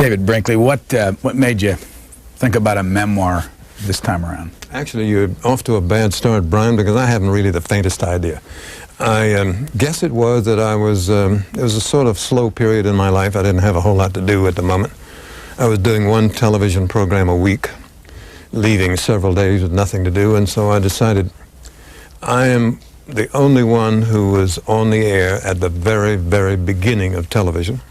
David Brinkley, what made you think about a memoir this time around? Actually, you're off to a bad start, Brian, because I haven't really the faintest idea. I guess it was that it was a sort of slow period in my life. I didn't have a whole lot to do at the moment. I was doing one television program a week, leaving several days with nothing to do, and so I decided I am the only one who was on the air at the very, very beginning of television.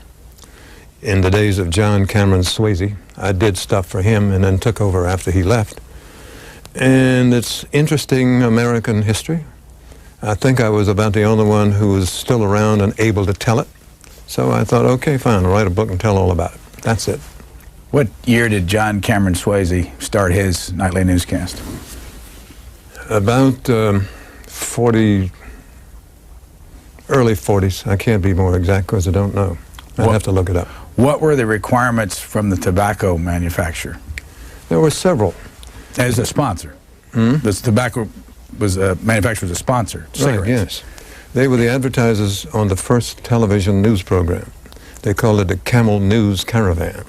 In the days of John Cameron Swayze, I did stuff for him and then took over after he left. And it's interesting American history. I think I was about the only one who was still around and able to tell it. So I thought, okay, fine, I'll write a book and tell all about it. That's it. What year did John Cameron Swayze start his nightly newscast? About 40, early 40s. I can't be more exact because I don't know. I'd have to look it up. What were the requirements from the tobacco manufacturer? There were several. As a sponsor? This tobacco manufacturer was a sponsor. Right, yes. They were the advertisers on the first television news program. They called it the Camel News Caravan,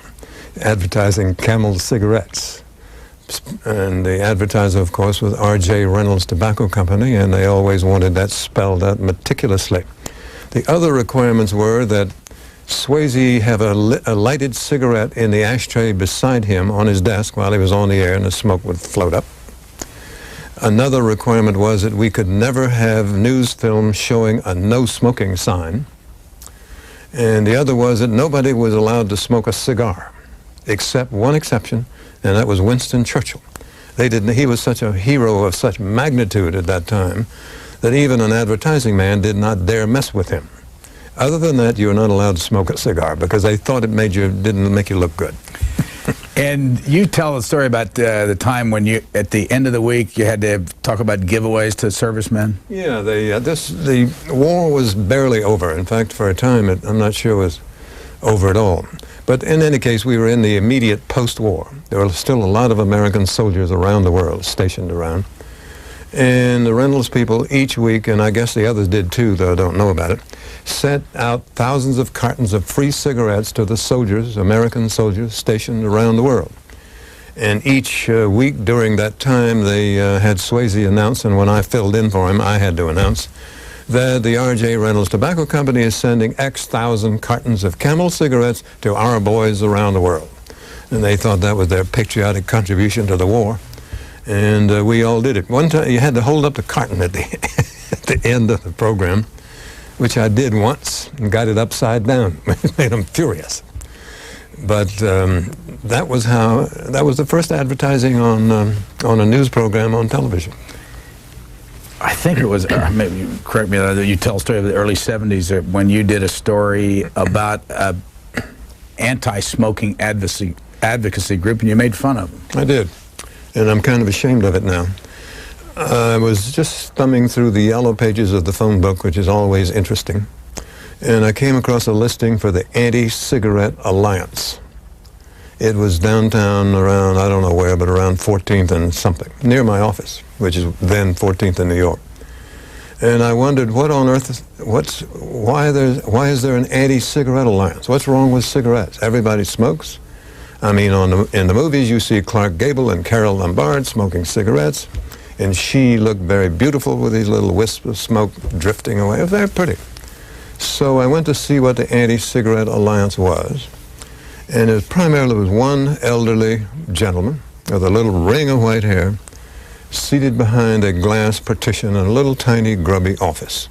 advertising Camel cigarettes. And the advertiser, of course, was R.J. Reynolds Tobacco Company, and they always wanted that spelled out meticulously. The other requirements were that Swayze have a lighted cigarette in the ashtray beside him on his desk while he was on the air, and the smoke would float up. Another requirement was that we could never have news film showing a no smoking sign. And the other was that nobody was allowed to smoke a cigar, except one exception, and that was Winston Churchill. He was such a hero of such magnitude at that time that even an advertising man did not dare mess with him. Other than that, you were not allowed to smoke a cigar because they thought it didn't make you look good. And you tell a story about the time when you, at the end of the week, you had to talk about giveaways to servicemen. Yeah, the war was barely over. In fact, for a time, I'm not sure it was over at all. But in any case, we were in the immediate post-war. There were still a lot of American soldiers around the world, stationed around. And the Reynolds people each week, and I guess the others did too, though I don't know about it, sent out thousands of cartons of free cigarettes to the soldiers, American soldiers, stationed around the world. And each week during that time, they had Swayze announce, and when I filled in for him, I had to announce that the R.J. Reynolds Tobacco Company is sending X thousand cartons of Camel cigarettes to our boys around the world. And they thought that was their patriotic contribution to the war. And we all did it. One time, you had to hold up the carton at the end of the program, which I did once and got it upside down. It made them furious. But that was the first advertising on a news program on television. I think it was, maybe correct me, you tell a story of the early 70s when you did a story about an anti-smoking advocacy group, and you made fun of them. I did, and I'm kind of ashamed of it now. I was just thumbing through the yellow pages of the phone book, which is always interesting, and I came across a listing for the Anti-Cigarette Alliance. It was downtown around, I don't know where, but around 14th and something, near my office, which is then 14th in New York. And I wondered, what on earth, why is there an Anti-Cigarette Alliance? What's wrong with cigarettes? Everybody smokes. I mean, in the movies, you see Clark Gable and Carole Lombard smoking cigarettes, and she looked very beautiful with these little wisps of smoke drifting away. It was very pretty. So I went to see what the Anti-Cigarette Alliance was, and it primarily was one elderly gentleman with a little ring of white hair seated behind a glass partition in a little tiny grubby office.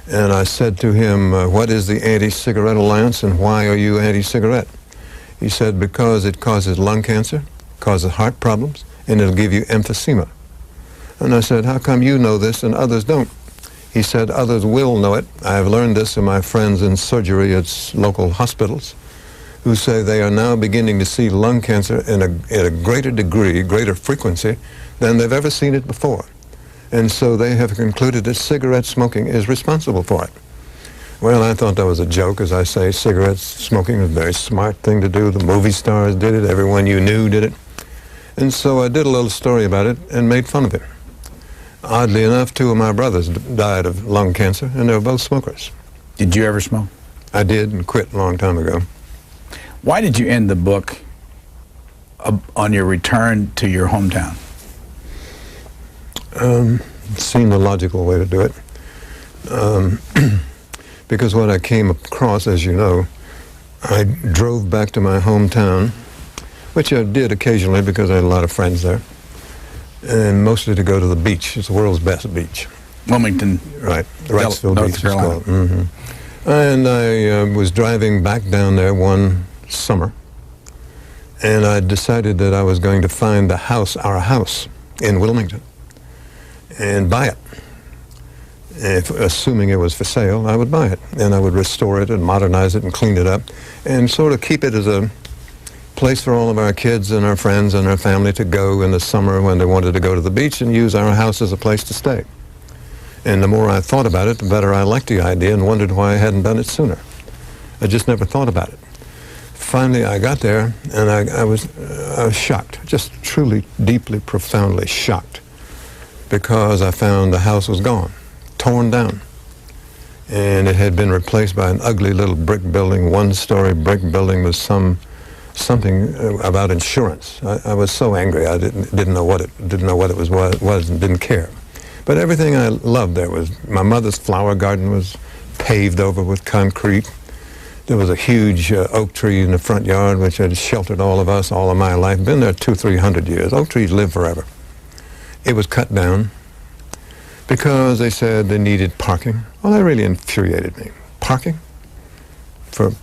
And I said to him, what is the Anti-Cigarette Alliance and why are you anti-cigarette? He said, because it causes lung cancer, causes heart problems, and it'll give you emphysema. And I said, how come you know this and others don't? He said, others will know it. I have learned this from my friends in surgery at local hospitals, who say they are now beginning to see lung cancer at a greater degree, greater frequency, than they've ever seen it before. And so they have concluded that cigarette smoking is responsible for it. Well, I thought that was a joke. As I say, cigarette smoking was a very smart thing to do. The movie stars did it. Everyone you knew did it. And so I did a little story about it and made fun of it. Oddly enough, two of my brothers died of lung cancer, and they were both smokers. Did you ever smoke? I did, and quit a long time ago. Why did you end the book on your return to your hometown? Seemed the logical way to do it. Because what I came across, as you know, I drove back to my hometown, which I did occasionally because I had a lot of friends there, and mostly to go to the beach. It's the world's best beach. Wilmington. Right, the Wrightsville North Beach is Carolina. called. And I was driving back down there one summer, and I decided that I was going to find the house, our house, in Wilmington, and buy it. If, assuming it was for sale, I would buy it, and I would restore it and modernize it and clean it up, and sort of keep it as a place for all of our kids and our friends and our family to go in the summer when they wanted to go to the beach, and use our house as a place to stay. And the more I thought about it, the better I liked the idea and wondered why I hadn't done it sooner. I just never thought about it. Finally, I got there, and I was shocked, just truly, deeply, profoundly shocked, because I found the house was gone, torn down. And it had been replaced by an ugly little brick building, one-story brick building with something about insurance. I was so angry. I didn't know what it was and didn't care. But everything I loved there was, my mother's flower garden was paved over with concrete. There was a huge oak tree in the front yard which had sheltered all of us all of my life. Been there 200-300 years. Oak trees live forever. It was cut down because they said they needed parking. Well, that really infuriated me. Parking? For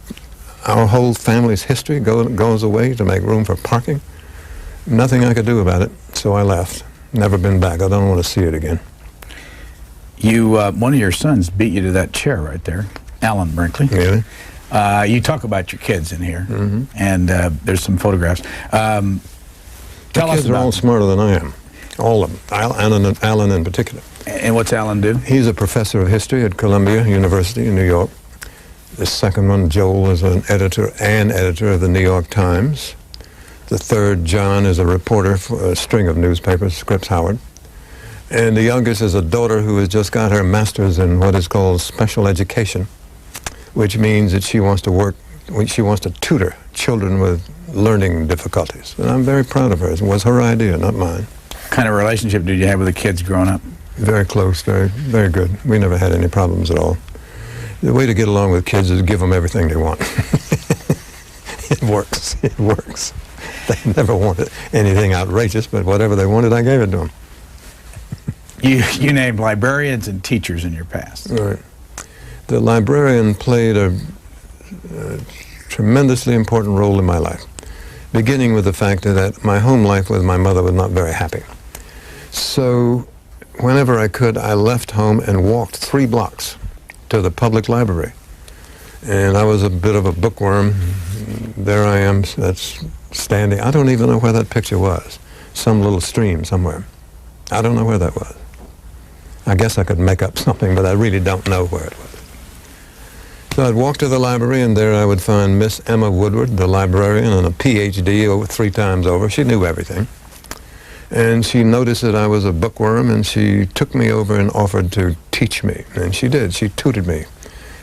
our whole family's history goes away to make room for parking? Nothing I could do about it, so I left. Never been back. I don't want to see it again. One of your sons beat you to that chair right there, Alan Brinkley. Really? You talk about your kids in here, and there's some photographs. Tell us kids are all smarter than I am. All of them. Alan in particular. And what's Alan do? He's a professor of history at Columbia University in New York. The second one, Joel, is an editor of the New York Times. The third, John, is a reporter for a string of newspapers, Scripps Howard. And the youngest is a daughter who has just got her master's in what is called special education, which means that she wants to tutor children with learning difficulties. And I'm very proud of her. It was her idea, not mine. What kind of relationship did you have with the kids growing up? Very close, very, very good. We never had any problems at all. The way to get along with kids is give them everything they want. It works. It works. They never wanted anything outrageous, but whatever they wanted, I gave it to them. You named librarians and teachers in your past. Right. The librarian played a tremendously important role in my life, beginning with the fact that my home life with my mother was not very happy. So whenever I could, I left home and walked 3 blocks to the public library. And I was a bit of a bookworm. There I am, that's standing. I don't even know where that picture was. Some little stream somewhere. I don't know where that was. I guess I could make up something, but I really don't know where it was. So I'd walk to the library, and there I would find Miss Emma Woodward, the librarian, and a PhD over 3 times over. She knew everything. And she noticed that I was a bookworm, and she took me over and offered to teach me. And she did. She tutored me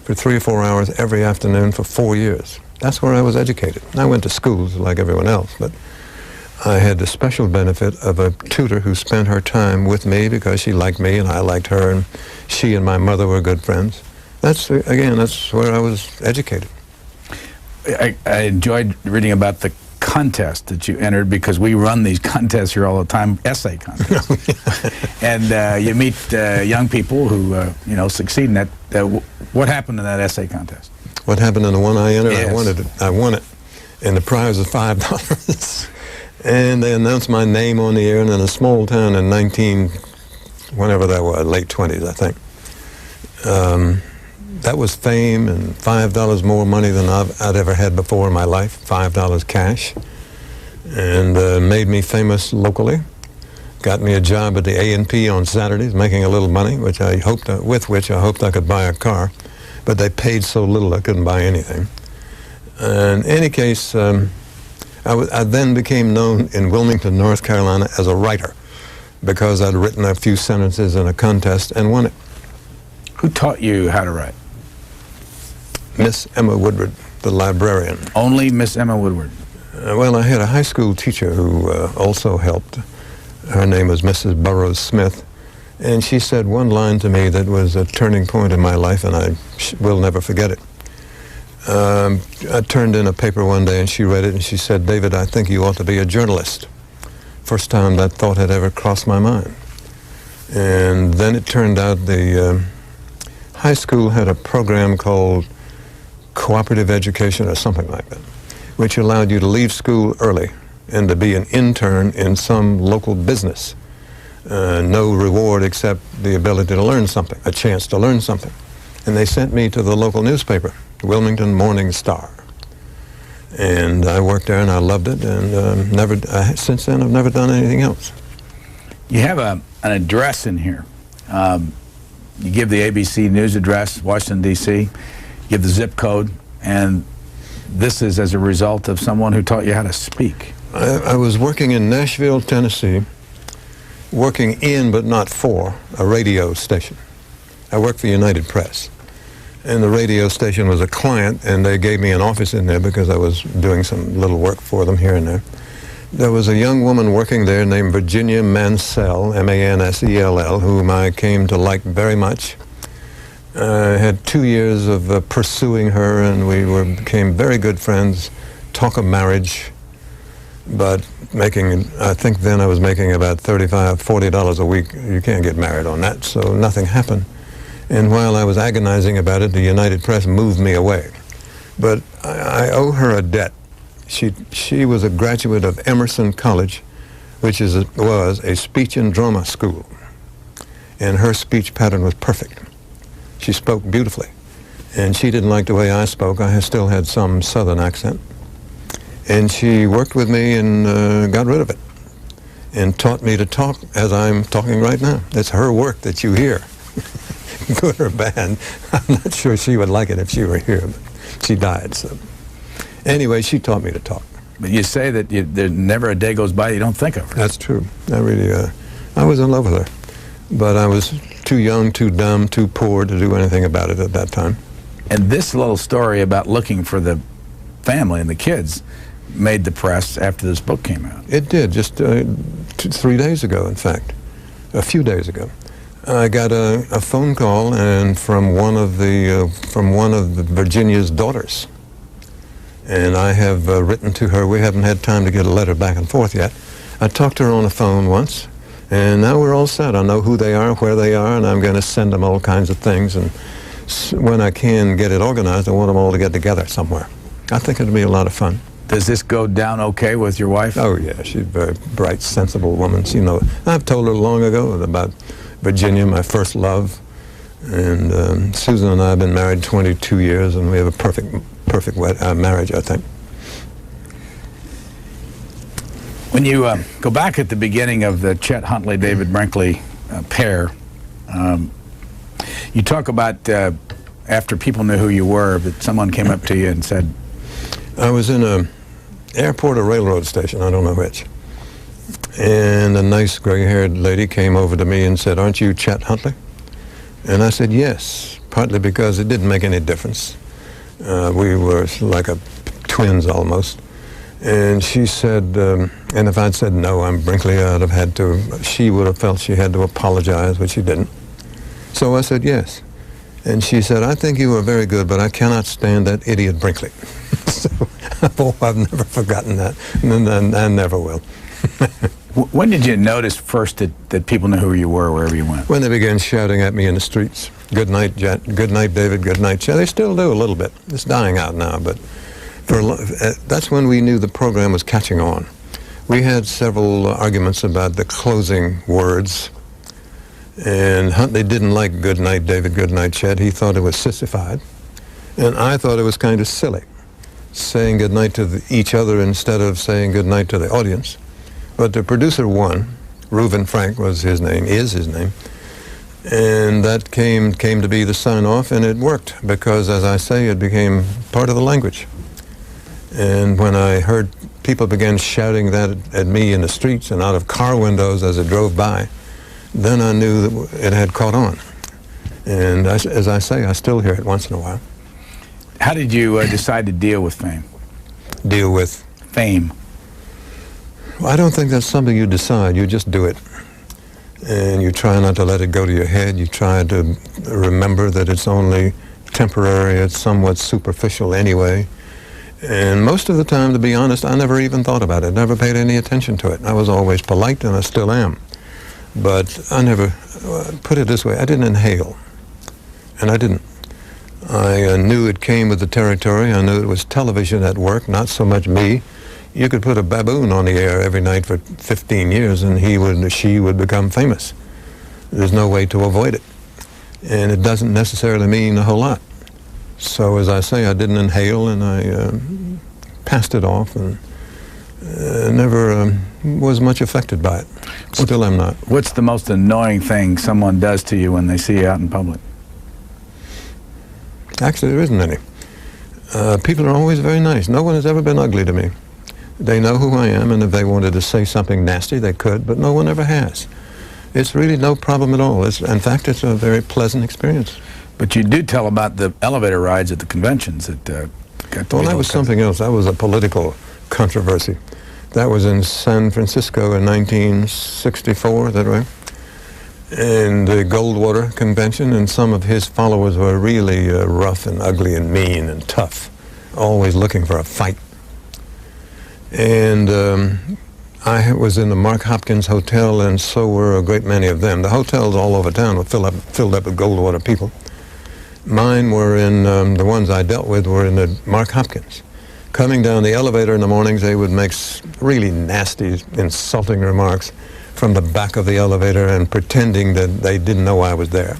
for 3 or 4 hours every afternoon for 4 years. That's where I was educated. I went to schools like everyone else, but I had the special benefit of a tutor who spent her time with me because she liked me and I liked her, and she and my mother were good friends. That's where I was educated. I enjoyed reading about the contest that you entered, because we run these contests here all the time, essay contests. And you meet young people who succeed in that. What happened in that essay contest? What happened in the one I entered? Yes. I won it, and the prize was $5. And they announced my name on the air, and in a small town in whenever that was, late 20s, I think. That was fame and $5 more money than I'd ever had before in my life, $5 cash, and made me famous locally. Got me a job at the A&P on Saturdays, making a little money, with which I hoped I could buy a car, but they paid so little I couldn't buy anything. In any case, I then became known in Wilmington, North Carolina as a writer, because I'd written a few sentences in a contest and won it. Who taught you how to write? Miss Emma Woodward. the librarian. Only Miss Emma Woodward? Well, I had a high school teacher who also helped. Her name was Mrs. Burroughs Smith, and she said one line to me that was a turning point in my life, and I will never forget it. I turned in a paper one day, and she read it, and she said, "David, I think you ought to be a journalist." First time that thought had ever crossed my mind. And then it turned out the high school had a program called cooperative education or something like that, which allowed you to leave school early and to be an intern in some local business. No reward except the ability to learn something, a chance to learn something. And they sent me to the local newspaper, the Wilmington Morning Star. And I worked there and I loved it, and since then I've never done anything else. You have an address in here. You give the ABC News address, Washington, D.C., give the zip code, and this is as a result of someone who taught you how to speak. I was working in Nashville, Tennessee, working in but not for a radio station. I worked for United Press, and the radio station was a client, and they gave me an office in there because I was doing some little work for them here and there. There was a young woman working there named Virginia Mansell, M-A-N-S-E-L-L, whom I came to like very much. I had 2 years of pursuing her, and we became very good friends, talk of marriage, but I think then I was making about $35, $40 a week. You can't get married on that, so nothing happened. And while I was agonizing about it, the United Press moved me away. But I owe her a debt. She was a graduate of Emerson College, which was a speech and drama school. And her speech pattern was perfect. She spoke beautifully. And she didn't like the way I spoke. I still had some southern accent. And she worked with me and got rid of it and taught me to talk as I'm talking right now. It's her work that you hear, good or bad. I'm not sure she would like it if she were here, but she died. So anyway, she taught me to talk. But you say that there's never a day goes by you don't think of her. That's true. I was in love with her, but I was too young, too dumb, too poor to do anything about it at that time. And this little story about looking for the family and the kids made the press after this book came out. It did, just 3 days ago, in fact, a few days ago. I got a phone call and from one of the Virginia's daughters, and I have written to her. We haven't had time to get a letter back and forth yet. I talked to her on the phone once, and now we're all set. I know who they are, where they are, and I'm going to send them all kinds of things. And when I can get it organized, I want them all to get together somewhere. I think it'll be a lot of fun. Does this go down okay with your wife? Oh, yeah. She's a very bright, sensible woman. She knows. I've told her long ago about Virginia, my first love. And Susan and I have been married 22 years, and we have a perfect marriage, I think. When you go back at the beginning of the Chet Huntley-David Brinkley pair, you talk about after people knew who you were, that someone came up to you and said... I was in an airport or railroad station, I don't know which, and a nice gray-haired lady came over to me and said, "Aren't you Chet Huntley?" And I said, "Yes," partly because it didn't make any difference. We were like twins almost. And she said, and if I'd said, "No, I'm Brinkley," I'd have had to, she would have felt she had to apologize, but she didn't. So I said, "Yes." And she said, "I think you are very good, but I cannot stand that idiot Brinkley." So, I've never forgotten that, and I never will. When did you notice first that people knew who you were wherever you went? When they began shouting at me in the streets, "Good night, Jet. Good night, David. Good night, Chet." They still do a little bit. It's dying out now, but that's when we knew the program was catching on. We had several arguments about the closing words, and Huntley didn't like "Good night, David. Good night, Chet." He thought it was sissified, and I thought it was kind of silly, saying good night to each other instead of saying good night to the audience. But the producer won. Reuben Frank was his name, is his name. And that came to be the sign-off, and it worked because, as I say, it became part of the language. And when I heard people began shouting that at me in the streets and out of car windows as it drove by, then I knew that it had caught on. And as I say, I still hear it once in a while. How did you decide to deal with fame? Deal with? Fame. Well, I don't think that's something you decide. You just do it. And you try not to let it go to your head. You try to remember that it's only temporary. It's somewhat superficial anyway. And most of the time, to be honest, I never even thought about it. Never paid any attention to it. I was always polite, and I still am. But I never, put it this way, I didn't inhale. And I didn't. I knew it came with the territory. I knew it was television at work, not so much me. You could put a baboon on the air every night for 15 years and he would, she would become famous. There's no way to avoid it. And it doesn't necessarily mean a whole lot. So as I say, I didn't inhale, and I passed it off, and never was much affected by it. Still am not. What's the most annoying thing someone does to you when they see you out in public? Actually, there isn't any. People are always very nice. No one has ever been ugly to me. They know who I am, and if they wanted to say something nasty, they could, but no one ever has. It's really no problem at all. In fact, it's a very pleasant experience. But you do tell about the elevator rides at the conventions that got to Well, that was something else. That was a political controversy. That was in San Francisco in 1964, is that right? And the Goldwater Convention, and some of his followers were really rough and ugly and mean and tough, always looking for a fight. And I was in the Mark Hopkins Hotel, and so were a great many of them. The hotels all over town were filled up with Goldwater people. Mine were in, the ones I dealt with were in the Mark Hopkins. Coming down the elevator in the mornings, they would make really nasty, insulting remarks from the back of the elevator and pretending that they didn't know I was there.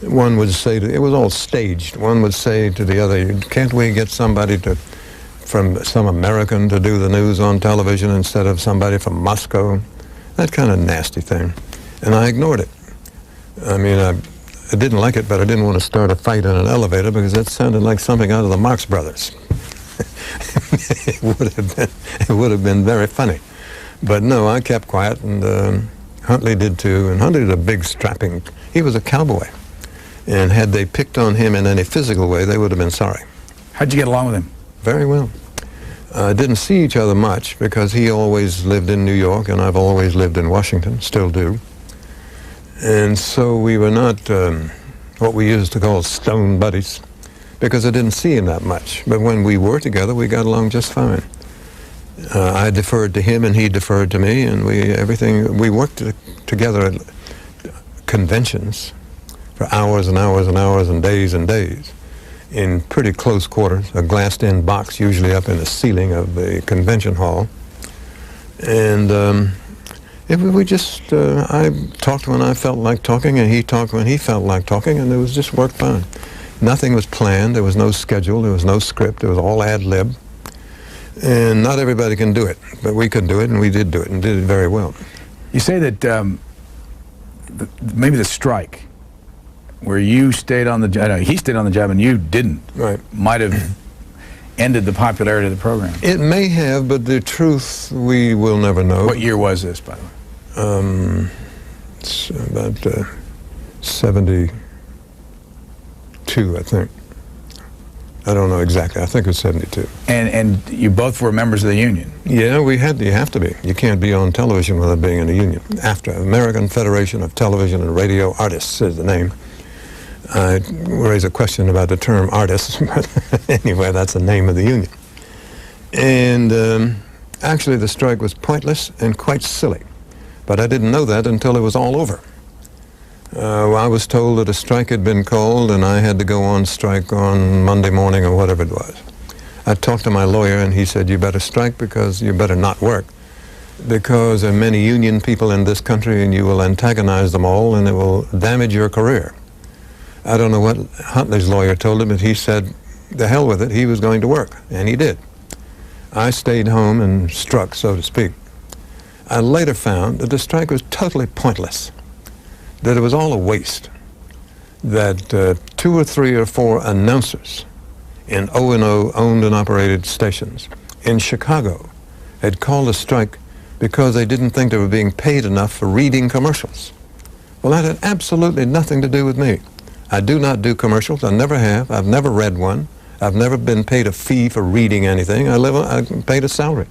One would say, it was all staged. One would say to the other, can't we get somebody from some American to do the news on television instead of somebody from Moscow? That kind of nasty thing. And I ignored it. I mean, I didn't like it, but I didn't want to start a fight in an elevator because that sounded like something out of the Marx Brothers. It would have been very funny. But no, I kept quiet, and Huntley did too. And Huntley was a big, strapping, he was a cowboy. And had they picked on him in any physical way, they would have been sorry. How'd you get along with him? Very well. Didn't see each other much because he always lived in New York, and I've always lived in Washington, still do. And so we were not what we used to call stone buddies, because I didn't see him that much. But when we were together, we got along just fine. I deferred to him, and he deferred to me, and we worked together at conventions for hours and hours and hours and days in pretty close quarters, a glassed-in box usually up in the ceiling of the convention hall. And I talked when I felt like talking, and he talked when he felt like talking, and it was just worked fine. Nothing was planned. There was no schedule. There was no script. It was all ad lib. And not everybody can do it, but we could do it, and we did do it, and did it very well. You say that maybe the strike, where you stayed on the job, he stayed on the job and you didn't, right, might have ended the popularity of the program. It may have, but the truth we will never know. What year was this, by the way? It's about 72, I think. I don't know exactly. I think it was 72. And you both were members of the union? Yeah, you have to be. You can't be on television without being in a union. AFTRA, American Federation of Television and Radio Artists is the name. I raise a question about the term artist, but anyway, that's the name of the union. And actually the strike was pointless and quite silly, but I didn't know that until it was all over. I was told that a strike had been called, and I had to go on strike on Monday morning or whatever it was. I talked to my lawyer, and he said, you better strike because you better not work, because there are many union people in this country, and you will antagonize them all, and it will damage your career. I don't know what Huntley's lawyer told him, but he said, the hell with it, he was going to work, and he did. I stayed home and struck, so to speak. I later found that the strike was totally pointless, that it was all a waste, that 2 or 3 or 4 announcers in O&O owned and operated stations in Chicago had called a strike because they didn't think they were being paid enough for reading commercials. Well, that had absolutely nothing to do with me. I do not do commercials. I never have. I've never read one. I've never been paid a fee for reading anything. I paid a salary.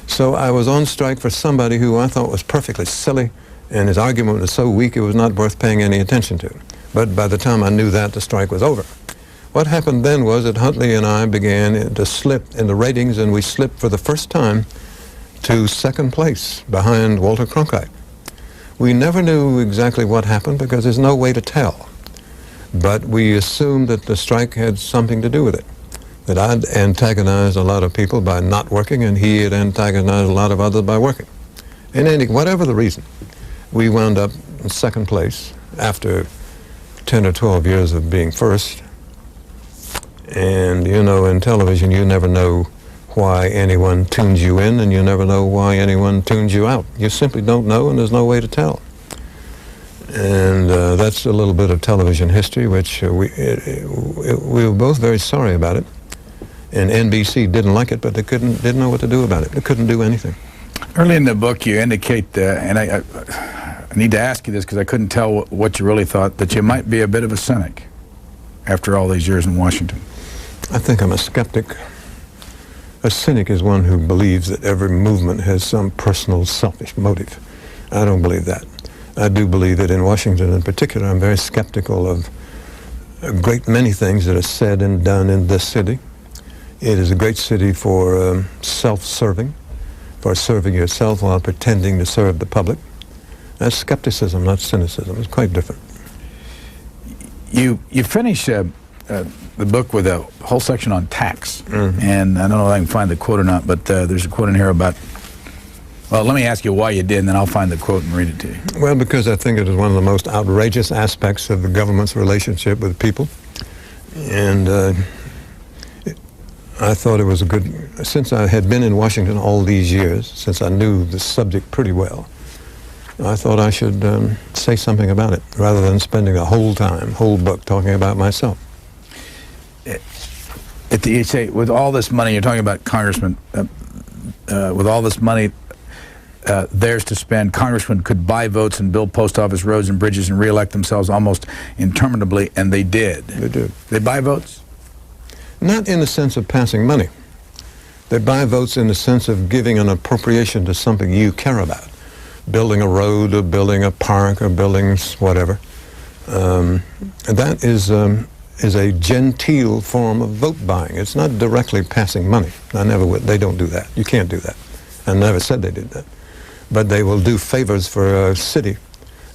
So I was on strike for somebody who I thought was perfectly silly, and his argument was so weak it was not worth paying any attention to. But by the time I knew that, the strike was over. What happened then was that Huntley and I began to slip in the ratings, and we slipped for the first time to second place behind Walter Cronkite. We never knew exactly what happened because there's no way to tell. But we assumed that the strike had something to do with it, that I'd antagonized a lot of people by not working, and he had antagonized a lot of others by working. And whatever the reason, we wound up in second place after 10 or 12 years of being first. And, you know, in television, you never know why anyone tunes you in, and you never know why anyone tunes you out. You simply don't know, and there's no way to tell. And that's a little bit of television history, which we were both very sorry about it. And NBC didn't like it, but they didn't know what to do about it. They couldn't do anything. Early in the book, you indicate, and I need to ask you this because I couldn't tell what you really thought, that you might be a bit of a cynic after all these years in Washington. I think I'm a skeptic. A cynic is one who believes that every movement has some personal, selfish motive. I don't believe that. I do believe that in Washington in particular, I'm very skeptical of a great many things that are said and done in this city. It is a great city for self-serving, for serving yourself while pretending to serve the public. That's skepticism, not cynicism. It's quite different. You finish the book with a whole section on tax, and I don't know if I can find the quote or not, but there's a quote in here about, well, let me ask you why you did, and then I'll find the quote and read it to you. Well, because I think it is one of the most outrageous aspects of the government's relationship with people, and I thought it was a good, since I had been in Washington all these years, since I knew the subject pretty well, I thought I should say something about it, rather than spending a whole book talking about myself. You say, with all this money, you're talking about Congressman, with all this money theirs to spend, congressmen could buy votes and build post office, roads, and bridges and re-elect themselves almost interminably, and they did. They did. They buy votes? Not in the sense of passing money. They buy votes in the sense of giving an appropriation to something you care about. Building a road, or building a park, or building whatever. That is a genteel form of vote buying. It's not directly passing money. I never would. They don't do that. You can't do that. I never said they did that. But they will do favors for a city.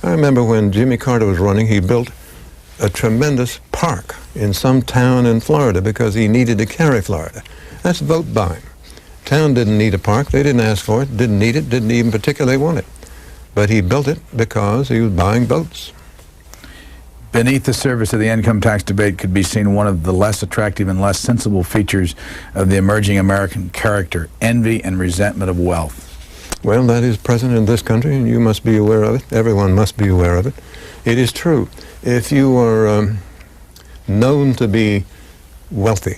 I remember when Jimmy Carter was running, he built a tremendous park in some town in Florida because he needed to carry Florida. That's vote buying. Town didn't need a park. They didn't ask for it, didn't need it, didn't even particularly want it. But he built it because he was buying votes. Beneath the surface of the income tax debate could be seen one of the less attractive and less sensible features of the emerging American character, envy and resentment of wealth. Well, that is present in this country, and you must be aware of it. Everyone must be aware of it. It is true. If you are known to be wealthy,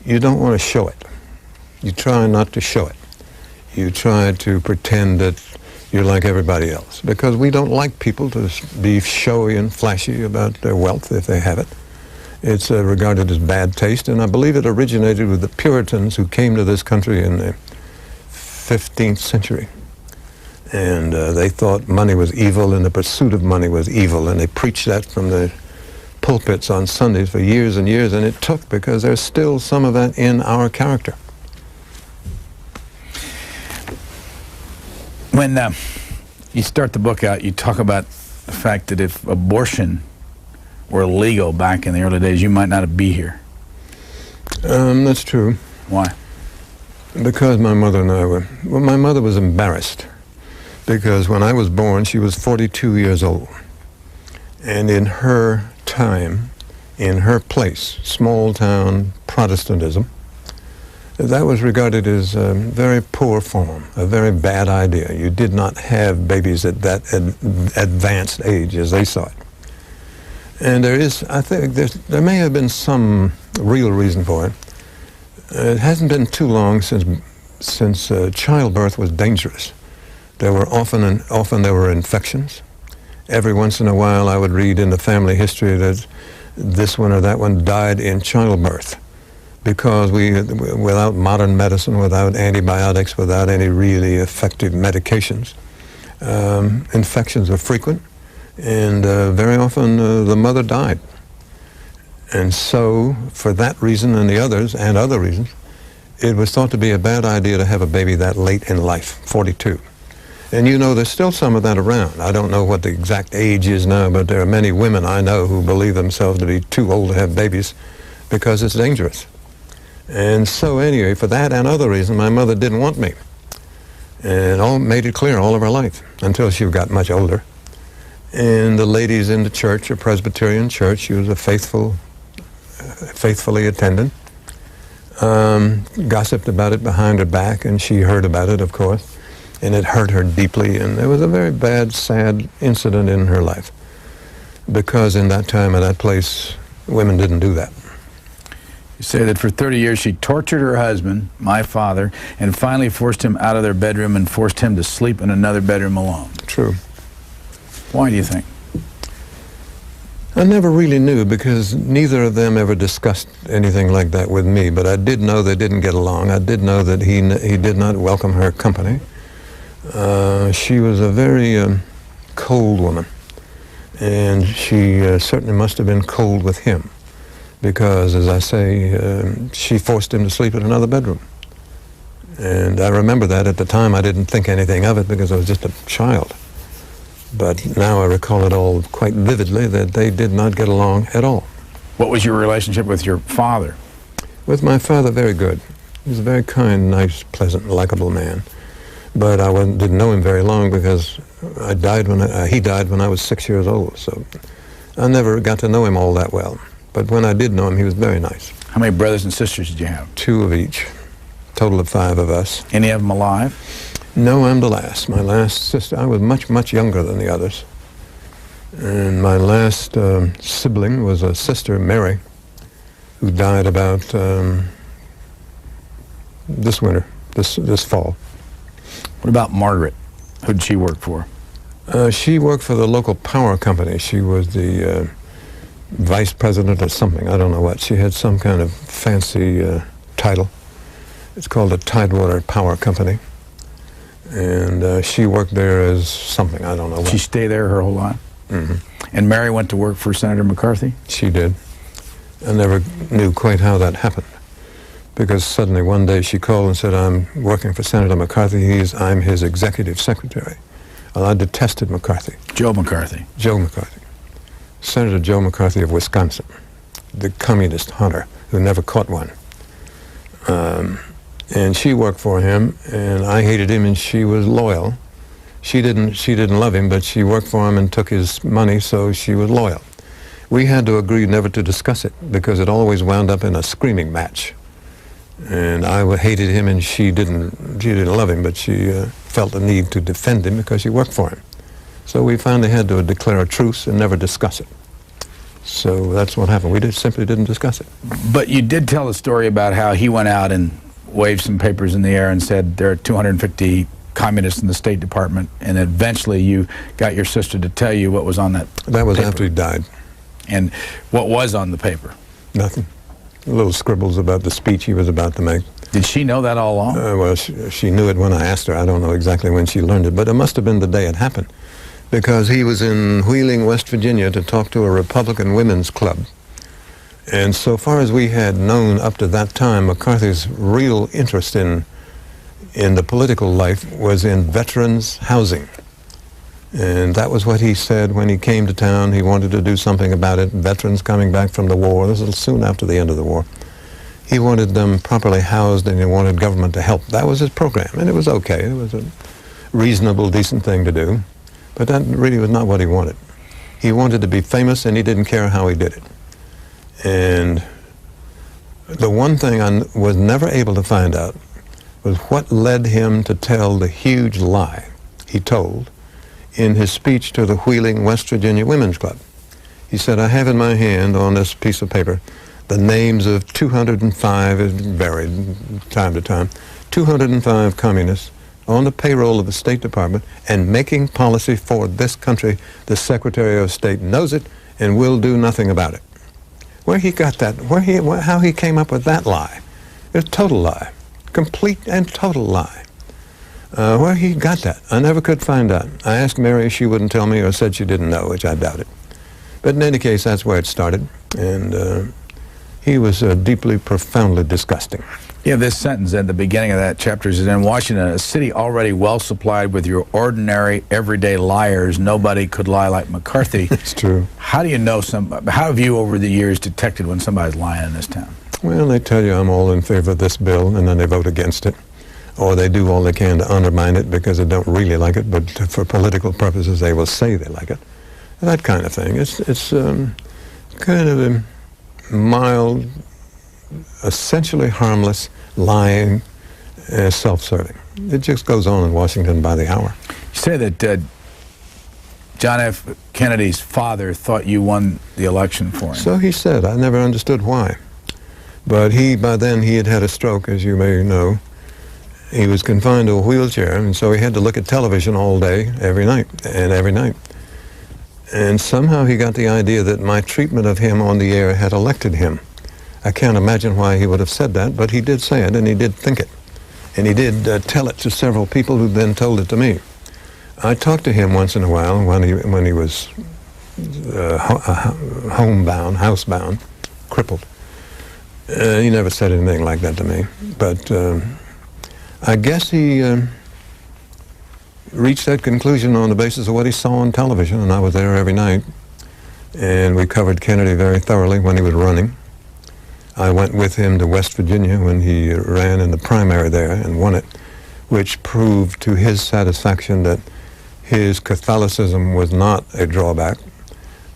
you don't want to show it. You try not to show it. You try to pretend that you're like everybody else, because we don't like people to be showy and flashy about their wealth if they have it. It's regarded as bad taste, and I believe it originated with the Puritans who came to this country in the 15th century. And they thought money was evil and the pursuit of money was evil, and they preached that from the pulpits on Sundays for years and years, and it took because there's still some of that in our character. When you start the book out, you talk about the fact that if abortion were legal back in the early days, you might not be here. That's true. Why? Because my mother and I were, well, my mother was embarrassed because when I was born, she was 42 years old. And in her time, in her place, small town Protestantism, that was regarded as a very poor form, a very bad idea. You did not have babies at that advanced age as they saw it. And there is, I think, there may have been some real reason for it. It hasn't been too long since childbirth was dangerous. There were often there were infections. Every once in a while I would read in the family history that this one or that one died in childbirth. because without modern medicine, without antibiotics, without any really effective medications, infections were frequent, and very often the mother died. And so, for that reason and the others, and other reasons, it was thought to be a bad idea to have a baby that late in life, 42. And you know, there's still some of that around. I don't know what the exact age is now, but there are many women I know who believe themselves to be too old to have babies because it's dangerous. And so anyway, for that and other reasons, my mother didn't want me. And all made it clear all of her life until she got much older. And the ladies in the church, a Presbyterian church, she was a faithfully attendant, gossiped about it behind her back, and she heard about it, of course, and it hurt her deeply. And it was a very bad, sad incident in her life, because in that time and that place, women didn't do that. You say that for 30 years she tortured her husband, my father, and finally forced him out of their bedroom and forced him to sleep in another bedroom alone. True. Why do you think? I never really knew, because neither of them ever discussed anything like that with me, but I did know they didn't get along. I did know that he did not welcome her company. She was a very cold woman, and she certainly must have been cold with him, because, as I say, she forced him to sleep in another bedroom. And I remember that. At the time I didn't think anything of it because I was just a child. But now I recall it all quite vividly, that they did not get along at all. What was your relationship with your father? With my father, very good. He was a very kind, nice, pleasant, likable man. But I didn't know him very long, because he died when I was 6 years old. So I never got to know him all that well. But when I did know him, he was very nice. How many brothers and sisters did you have? 2 of each. Total of 5 of us. Any of them alive? No, I'm the last. My last sister, I was much, much younger than the others. And my last sibling was a sister, Mary, who died about this winter, this fall. What about Margaret? Who did she work for? She worked for the local power company. She was the vice president or something. I don't know what. She had some kind of fancy title. It's called the Tidewater Power Company. And she worked there as something, I don't know what. She stayed there her whole life? Mm-hmm. And Mary went to work for Senator McCarthy? She did. I never knew quite how that happened, because suddenly one day she called and said, I'm working for Senator McCarthy. I'm his executive secretary. Well, I detested McCarthy. Joe McCarthy? Joe McCarthy. Senator Joe McCarthy of Wisconsin, the communist hunter who never caught one. And she worked for him, and I hated him, and she was loyal. She didn't love him, but she worked for him and took his money, so she was loyal. We had to agree never to discuss it, because it always wound up in a screaming match. And I hated him, and she didn't love him, but she felt the need to defend him because she worked for him. So we finally had to declare a truce and never discuss it. So that's what happened. We simply didn't discuss it. But you did tell a story about how he went out and waved some papers in the air and said there are 250 communists in the State Department, and eventually you got your sister to tell you what was on that That was paper. after he died. And what was on the paper? Nothing. Little scribbles about the speech he was about to make. Did she know that all along? Well, she knew it when I asked her. I don't know exactly when she learned it, but it must have been the day it happened, because he was in Wheeling, West Virginia, to talk to a Republican women's club. And so far as we had known up to that time, McCarthy's real interest in the political life was in veterans' housing. And that was what he said when he came to town. He wanted to do something about it. Veterans coming back from the war. This was soon after the end of the war. He wanted them properly housed, and he wanted government to help. That was his program, and it was okay. It was a reasonable, decent thing to do. But that really was not what he wanted. He wanted to be famous, and he didn't care how he did it. And the one thing I was never able to find out was what led him to tell the huge lie he told in his speech to the Wheeling, West Virginia Women's Club. He said, I have in my hand on this piece of paper the names of 205, it varied time to time, 205 communists on the payroll of the State Department and making policy for this country. The Secretary of State knows it and will do nothing about it. Where he got that, how he came up with that lie. It's a total lie. Complete and total lie. Where he got that, I never could find out. I asked Mary, she wouldn't tell me, or said she didn't know, which I doubted. But in any case, that's where it started. And he was deeply, profoundly disgusting. Yeah, this sentence at the beginning of that chapter is, in Washington, a city already well supplied with your ordinary, everyday liars, nobody could lie like McCarthy. It's true. How do you know how have you over the years detected when somebody's lying in this town? Well, they tell you I'm all in favor of this bill, and then they vote against it. Or they do all they can to undermine it because they don't really like it, but for political purposes they will say they like it. That kind of thing. It's kind of a mild, essentially harmless, lying, self-serving. It just goes on in Washington by the hour. You say that John F. Kennedy's father thought you won the election for him. So he said. I never understood why. But by then he had had a stroke, as you may know. He was confined to a wheelchair, and so he had to look at television all day, every night. And somehow he got the idea that my treatment of him on the air had elected him. I can't imagine why he would have said that, but he did say it, and he did think it. And he did tell it to several people who then told it to me. I talked to him once in a while when he was homebound, housebound, crippled. He never said anything like that to me, but I guess he reached that conclusion on the basis of what he saw on television, and I was there every night, and we covered Kennedy very thoroughly when he was running. I went with him to West Virginia when he ran in the primary there and won it, which proved to his satisfaction that his Catholicism was not a drawback,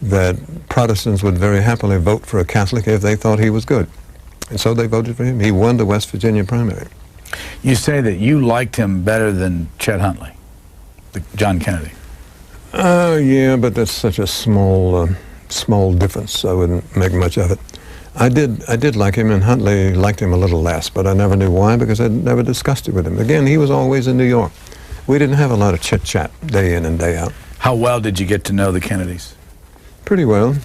that Protestants would very happily vote for a Catholic if they thought he was good. And so they voted for him. He won the West Virginia primary. You say that you liked him better than Chet Huntley, John Kennedy. Yeah, but that's such a small difference. I wouldn't make much of it. I did like him, and Huntley liked him a little less, but I never knew why because I'd never discussed it with him. Again, he was always in New York. We didn't have a lot of chit-chat day in and day out. How well did you get to know the Kennedys? Pretty well.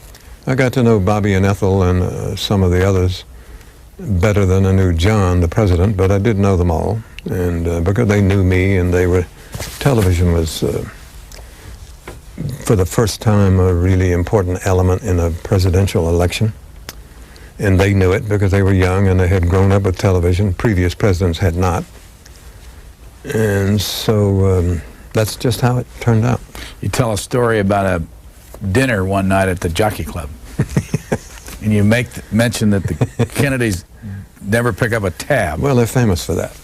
I got to know Bobby and Ethel and some of the others better than I knew John, the president, but I did know them all, and because they knew me, and television was, for the first time, a really important element in a presidential election. And they knew it because they were young and they had grown up with television. Previous presidents had not. And so that's just how it turned out. You tell a story about a dinner one night at the Jockey Club. And you mention that the Kennedys never pick up a tab. Well, they're famous for that.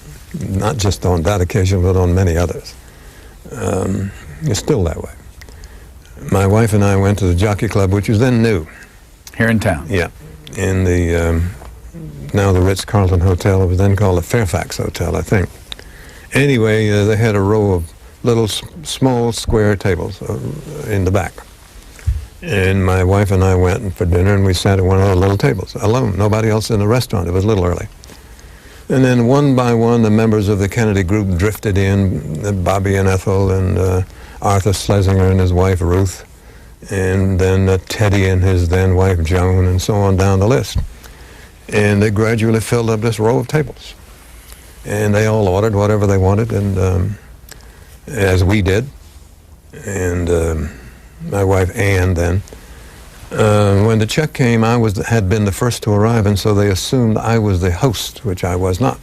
Not just on that occasion, but on many others. It's still that way. My wife and I went to the Jockey Club, which was then new. Here in town? Yeah. In the, now the Ritz-Carlton Hotel. It was then called the Fairfax Hotel, I think. Anyway, they had a row of little small square tables in the back. And my wife and I went for dinner, and we sat at one of the little tables, alone. Nobody else in the restaurant. It was a little early. And then one by one, the members of the Kennedy group drifted in, Bobby and Ethel, and Arthur Schlesinger and his wife, Ruth, and then Teddy and his then wife, Joan, and so on down the list. And they gradually filled up this row of tables. And they all ordered whatever they wanted, and as we did. And my wife, Ann, then. When the check came, I had been the first to arrive, and so they assumed I was the host, which I was not.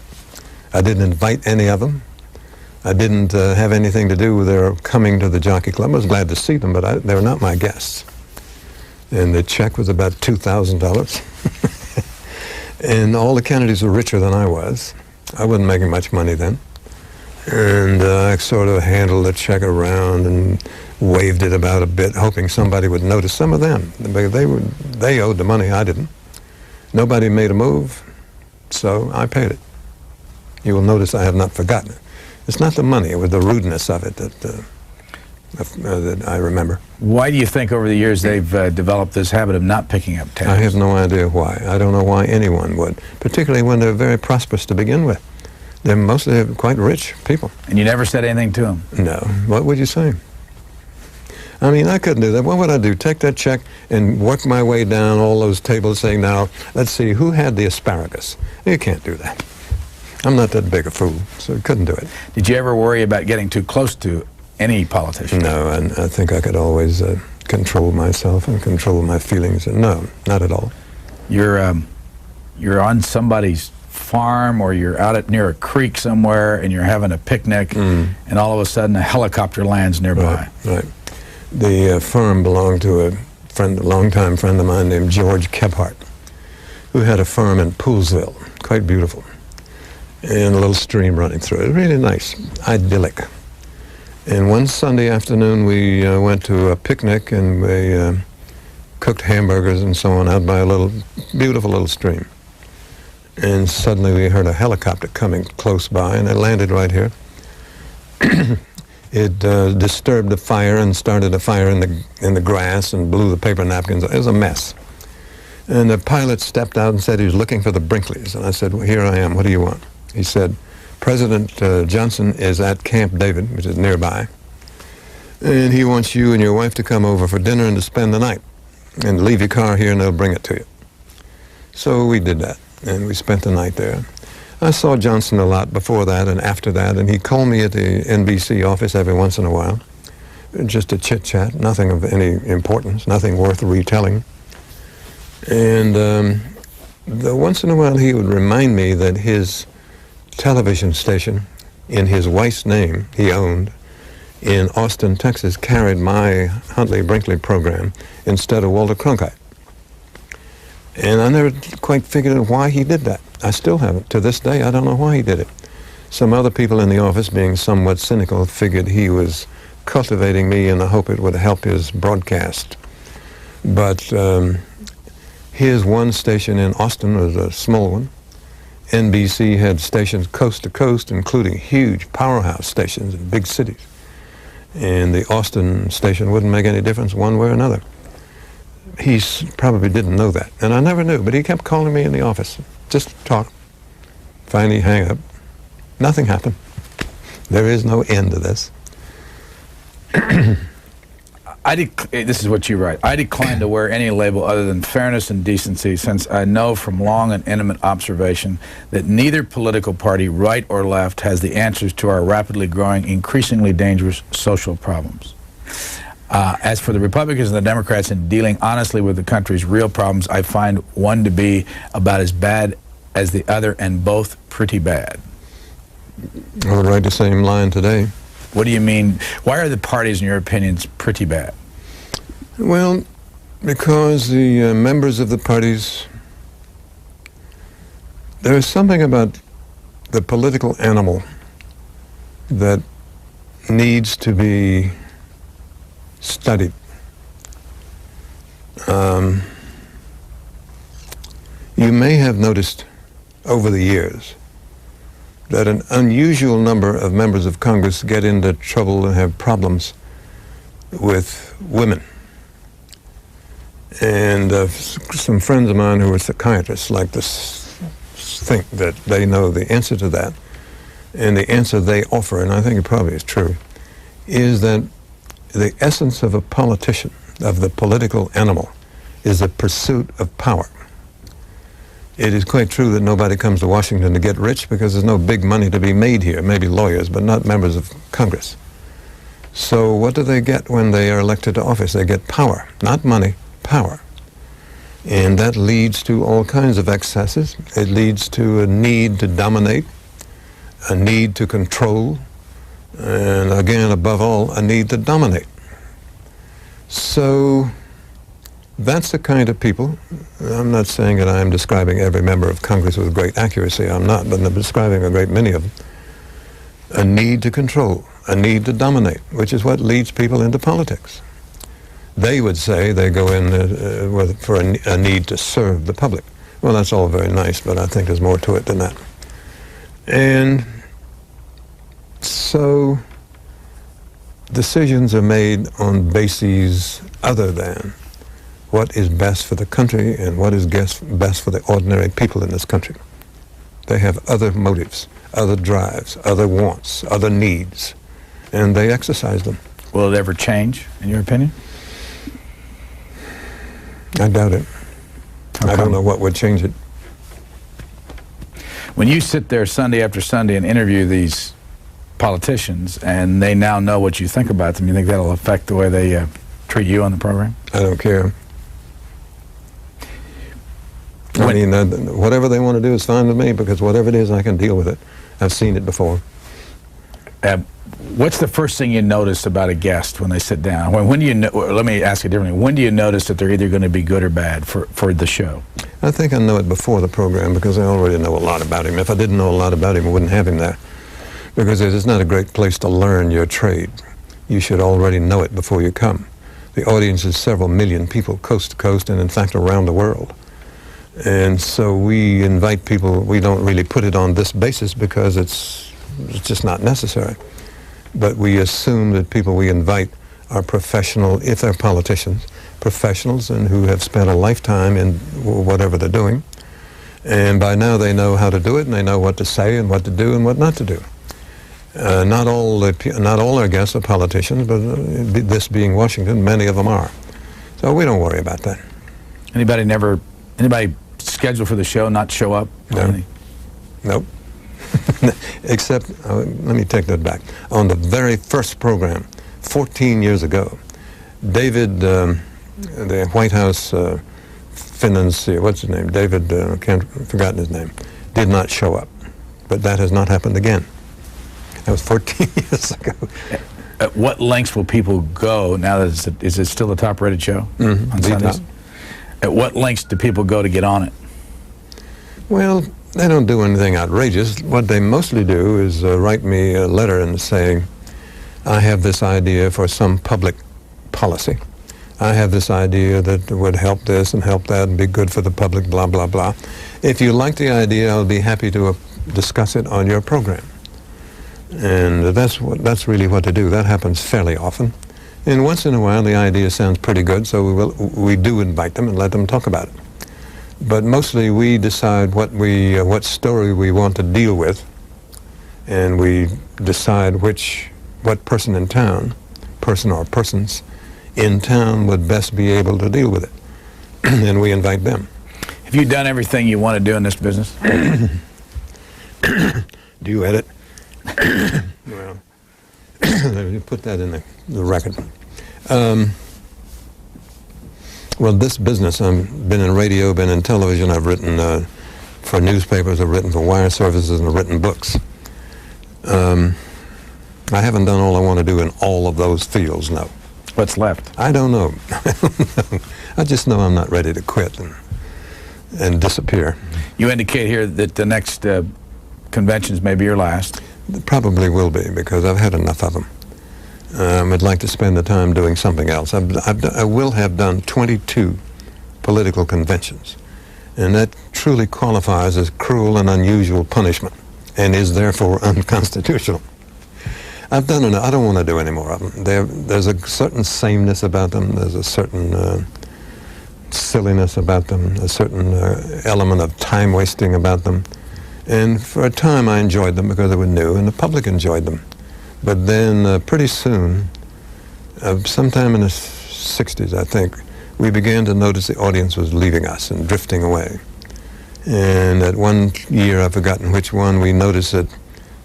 I didn't invite any of them. I didn't have anything to do with their coming to the Jockey Club. I was glad to see them, but they were not my guests. And the check was about $2,000. And all the Kennedys were richer than I was. I wasn't making much money then. And I sort of handled the check around and waved it about a bit, hoping somebody would notice. Some of them, they owed the money, I didn't. Nobody made a move, so I paid it. You will notice I have not forgotten it. It's not the money, it was the rudeness of it that I remember. Why do you think over the years they've developed this habit of not picking up tabs? I have no idea why. I don't know why anyone would, particularly when they're very prosperous to begin with. They're mostly quite rich people. And you never said anything to them? No. What would you say? I mean, I couldn't do that. What would I do? Take that check and work my way down all those tables saying, now, let's see, who had the asparagus? You can't do that. I'm not that big a fool, so I couldn't do it. Did you ever worry about getting too close to any politician? No, and I think I could always control myself and control my feelings. And no, not at all. You're on somebody's farm, or you're out near a creek somewhere and you're having a picnic, and all of a sudden a helicopter lands nearby. Right. The farm belonged to a longtime friend of mine named George Kephart, who had a farm in Poolesville, quite beautiful, and a little stream running through it. Really nice, idyllic. And one Sunday afternoon we went to a picnic, and we cooked hamburgers and so on out by a beautiful little stream. And suddenly we heard a helicopter coming close by, and it landed right here. It disturbed the fire and started a fire in the grass and blew the paper napkins. It was a mess. And the pilot stepped out and said he was looking for the Brinkleys. And I said, well, here I am. What do you want? He said, President Johnson is at Camp David, which is nearby, and he wants you and your wife to come over for dinner and to spend the night, and leave your car here and they'll bring it to you. So we did that, and we spent the night there. I saw Johnson a lot before that and after that, and he called me at the NBC office every once in a while, just a chit-chat, nothing of any importance, nothing worth retelling. And once in a while he would remind me that his television station in his wife's name he owned in Austin, Texas, carried my Huntley Brinkley program instead of Walter Cronkite. And I never quite figured out why he did that. I still haven't. To this day, I don't know why he did it. Some other people in the office, being somewhat cynical, figured he was cultivating me in the hope it would help his broadcast. But his one station in Austin was a small one. NBC had stations coast to coast, including huge powerhouse stations in big cities. And the Austin station wouldn't make any difference one way or another. He probably didn't know that, and I never knew, but he kept calling me in the office, just talk. Finally hang up. Nothing happened. There is no end to this. This is what you write. I decline to wear any label other than fairness and decency, since I know from long and intimate observation that neither political party, right or left, has the answers to our rapidly growing, increasingly dangerous social problems. As for the Republicans and the Democrats in dealing honestly with the country's real problems, I find one to be about as bad as the other, and both pretty bad. I would write the same line today. What do you mean? Why are the parties, in your opinions, pretty bad? Well, because the members of the parties, there is something about the political animal that needs to be studied. You may have noticed over the years that an unusual number of members of Congress get into trouble and have problems with women. And some friends of mine who are psychiatrists like to think that they know the answer to that. And the answer they offer, and I think it probably is true, is that the essence of a politician, of the political animal, is the pursuit of power. It is quite true that nobody comes to Washington to get rich, because there's no big money to be made here, maybe lawyers, but not members of Congress. So what do they get when they are elected to office? They get power, not money, power. And that leads to all kinds of excesses. It leads to a need to dominate, a need to control, and again, above all, a need to dominate. So that's the kind of people. I'm not saying that I'm describing every member of Congress with great accuracy. I'm not, but I'm describing a great many of them. A need to control, a need to dominate, which is what leads people into politics. They would say they go in for a need to serve the public. Well, that's all very nice, but I think there's more to it than that. And so decisions are made on bases other than what is best for the country and what is best for the ordinary people in this country. They have other motives, other drives, other wants, other needs, and they exercise them. Will it ever change, in your opinion? I doubt it. I don't know what would change it. When you sit there Sunday after Sunday and interview these politicians, and they now know what you think about them, you think that'll affect the way they treat you on the program? I don't care. I mean, whatever they want to do is fine with me, because whatever it is, I can deal with it. I've seen it before. What's the first thing you notice about a guest when they sit down? When do you let me ask you differently. When do you notice that they're either going to be good or bad for the show? I think I know it before the program, because I already know a lot about him. If I didn't know a lot about him, I wouldn't have him there, because it's not a great place to learn your trade. You should already know it before you come. The audience is several million people, coast to coast, and in fact around the world. And so we invite people. We don't really put it on this basis because it's just not necessary. But we assume that people we invite are professional, if they're politicians, professionals, and who have spent a lifetime in whatever they're doing. And by now they know how to do it, and they know what to say and what to do and what not to do. Not all our guests are politicians, but this being Washington, many of them are. So we don't worry about that. Anybody scheduled for the show not show up? No. Nope. Except, let me take that back. On the very first program, 14 years ago, David, the White House financier, what's his name? David, I've forgotten his name, did not show up. But that has not happened again. That was 14 years ago. At what lengths will people go now that is it still the top-rated show on Sundays? At what lengths do people go to get on it? Well, they don't do anything outrageous. What they mostly do is write me a letter and saying, I have this idea for some public policy. I have this idea that would help this and help that and be good for the public, blah, blah, blah. If you like the idea, I'll be happy to discuss it on your program. And that's really what to do. That happens fairly often. And once in a while, the idea sounds pretty good, so we do invite them and let them talk about it. But mostly we decide what story we want to deal with, and we decide what person in town, person or persons in town would best be able to deal with it, and we invite them. Have you done everything you want to do in this business? Do you edit? Well, let me put that in the record. Well, this business, I've been in radio, been in television, I've written for newspapers, I've written for wire services, and I've written books. I haven't done all I want to do in all of those fields, no. What's left? I don't know. I just know I'm not ready to quit and disappear. You indicate here that the next conventions may be your last. It probably will be, because I've had enough of them. I'd like to spend the time doing something else. I will have done 22 political conventions, and that truly qualifies as cruel and unusual punishment, and is therefore unconstitutional. I've done enough. I don't want to do any more of them. There's a certain sameness about them. There's a certain silliness about them, a certain element of time wasting about them. And for a time I enjoyed them because they were new, and the public enjoyed them. But then pretty soon, sometime in the 60s, I think, we began to notice the audience was leaving us and drifting away. And at one year, I've forgotten which one, we noticed that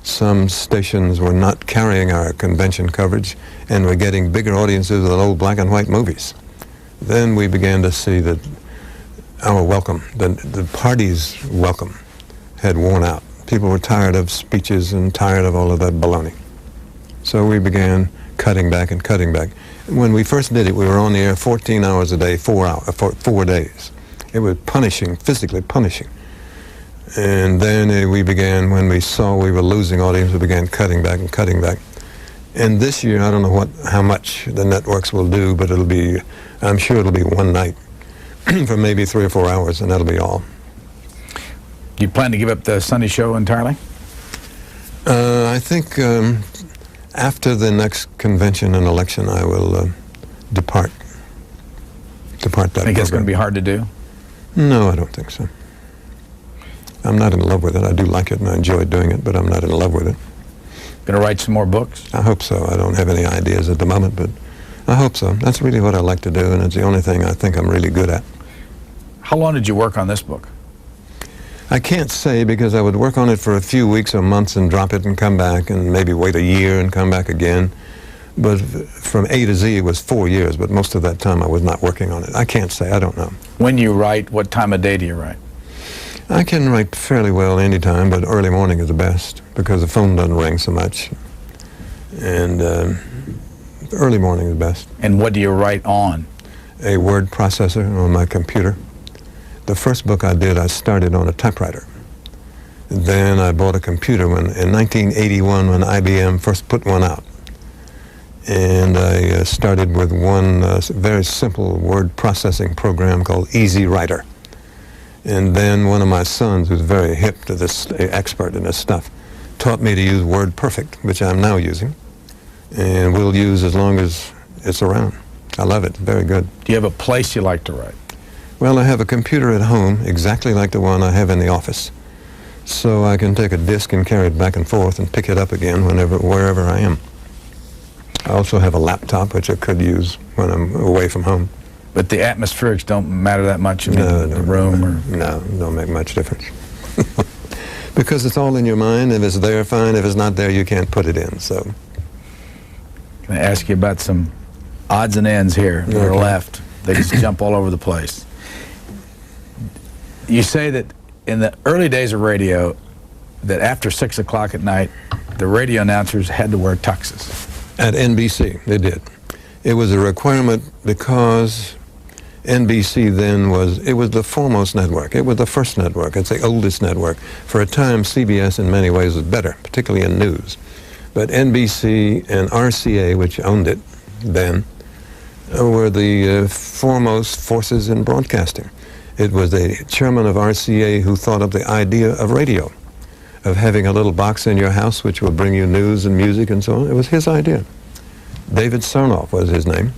some stations were not carrying our convention coverage and were getting bigger audiences than old black and white movies. Then we began to see that our welcome, the party's welcome, had worn out. People were tired of speeches and tired of all of that baloney. So we began cutting back and cutting back. When we first did it, we were on the air 14 hours a day, 4 days. It was punishing, physically punishing. And then we began, when we saw we were losing audience, we began cutting back and cutting back. And this year, I don't know how much the networks will do, but I'm sure it'll be one night for maybe 3 or 4 hours, and that'll be all. Do you plan to give up the Sunday show entirely? I think after the next convention and election, I will depart that program. Think it's going to be hard to do? No, I don't think so. I'm not in love with it. I do like it, and I enjoy doing it, but I'm not in love with it. Going to write some more books? I hope so. I don't have any ideas at the moment, but I hope so. That's really what I like to do, and it's the only thing I think I'm really good at. How long did you work on this book? I can't say, because I would work on it for a few weeks or months and drop it and come back and maybe wait a year and come back again. But from A to Z it was 4 years, but most of that time I was not working on it. I can't say. I don't know. When you write, what time of day do you write? I can write fairly well any time, but early morning is the best because the phone doesn't ring so much. And early morning is best. And what do you write on? A word processor on my computer. The first book I did, I started on a typewriter. Then I bought a computer in 1981 when IBM first put one out. And I started with one very simple word processing program called Easy Writer. And then one of my sons, who's very hip to this, expert in this stuff, taught me to use Word Perfect, which I'm now using, and will use as long as it's around. I love it. Very good. Do you have a place you like to write? Well, I have a computer at home, exactly like the one I have in the office. So I can take a disk and carry it back and forth and pick it up again wherever I am. I also have a laptop, which I could use when I'm away from home. But the atmospherics don't matter that much in the room? No, don't make much difference. Because it's all in your mind. If it's there, fine. If it's not there, you can't put it in. So, can I ask you about some odds and ends here that are left? They just jump all over the place. You say that in the early days of radio, that after 6 o'clock at night, the radio announcers had to wear tuxes. At NBC, they did. It was a requirement because NBC then was the foremost network. It was the first network. It's the oldest network. For a time, CBS in many ways was better, particularly in news. But NBC and RCA, which owned it then, were the foremost forces in broadcasting. It was the chairman of RCA who thought up the idea of radio, of having a little box in your house which will bring you news and music and so on. It was his idea. David Sarnoff was his name.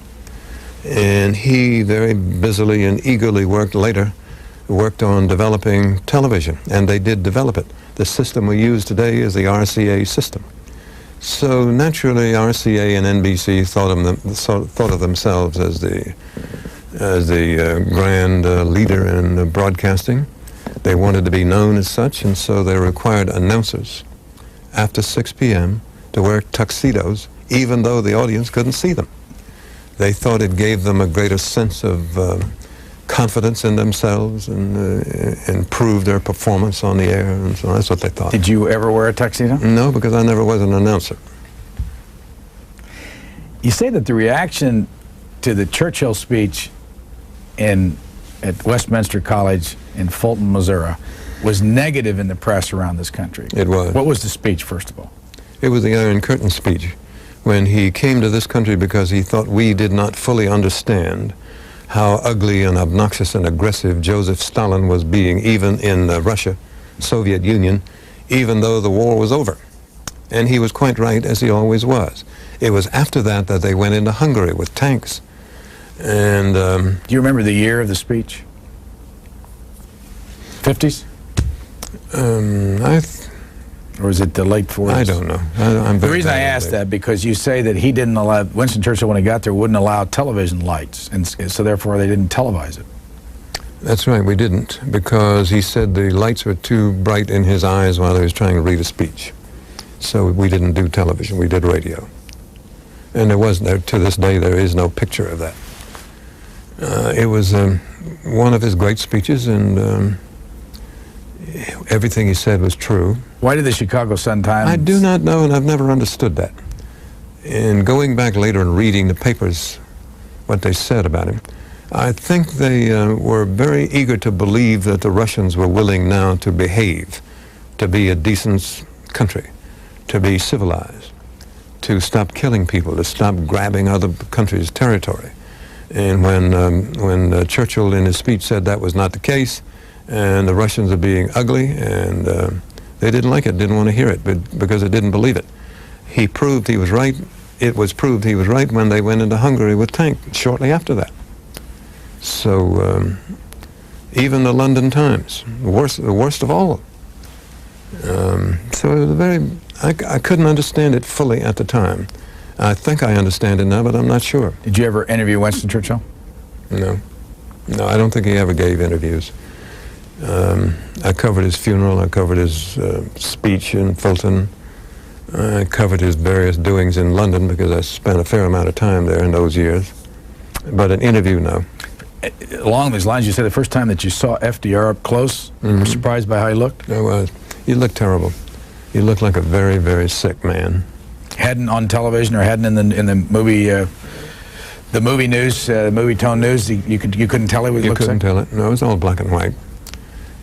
And he very busily and eagerly worked on developing television. And they did develop it. The system we use today is the RCA system. So naturally, RCA and NBC thought of themselves as the grand leader in broadcasting. They wanted to be known as such, and so they required announcers after 6 p.m. to wear tuxedos, even though the audience couldn't see them. They thought it gave them a greater sense of confidence in themselves and improved their performance on the air, and so that's what they thought. Did you ever wear a tuxedo? No, because I never was an announcer. You say that the reaction to the Churchill speech at Westminster College in Fulton, Missouri, was negative in the press around this country. It was. What was the speech, first of all? It was the Iron Curtain speech, when he came to this country because he thought we did not fully understand how ugly and obnoxious and aggressive Joseph Stalin was being, even in Russia, Soviet Union, even though the war was over. And he was quite right, as he always was. It was after that that they went into Hungary with tanks. And do you remember the year of the speech? 50s? Or was it the late 40s? I don't know. The reason I asked that, because you say that he didn't allow, Winston Churchill, when he got there, wouldn't allow television lights, and so therefore they didn't televise it. That's right, we didn't, because he said the lights were too bright in his eyes while he was trying to read a speech. So we didn't do television, we did radio. And to this day, there is no picture of that. It was one of his great speeches, and everything he said was true. Why did the Chicago Sun-Times? I do not know, and I've never understood that. And going back later and reading the papers, what they said about him, I think they were very eager to believe that the Russians were willing now to behave, to be a decent country, to be civilized, to stop killing people, to stop grabbing other countries' territory. And when Churchill in his speech said that was not the case, and the Russians are being ugly, and they didn't like it, didn't want to hear it, but because they didn't believe it. He proved he was right. It was proved he was right when they went into Hungary with tanks shortly after that. So even the London Times, the worst of all, So it was a very, I couldn't understand it fully at the time. I think I understand it now, but I'm not sure. Did you ever interview Winston Churchill? No. No, I don't think he ever gave interviews. I covered his funeral. I covered his speech in Fulton. I covered his various doings in London because I spent a fair amount of time there in those years. But an interview, no. Along these lines, you said the first time that you saw FDR up close, you were surprised by how he looked? I was. He looked terrible. He looked like a very, very sick man. Hadn't on television or hadn't in the movie news, movie tone news, you couldn't tell he was. You couldn't tell it. No, it was all black and white.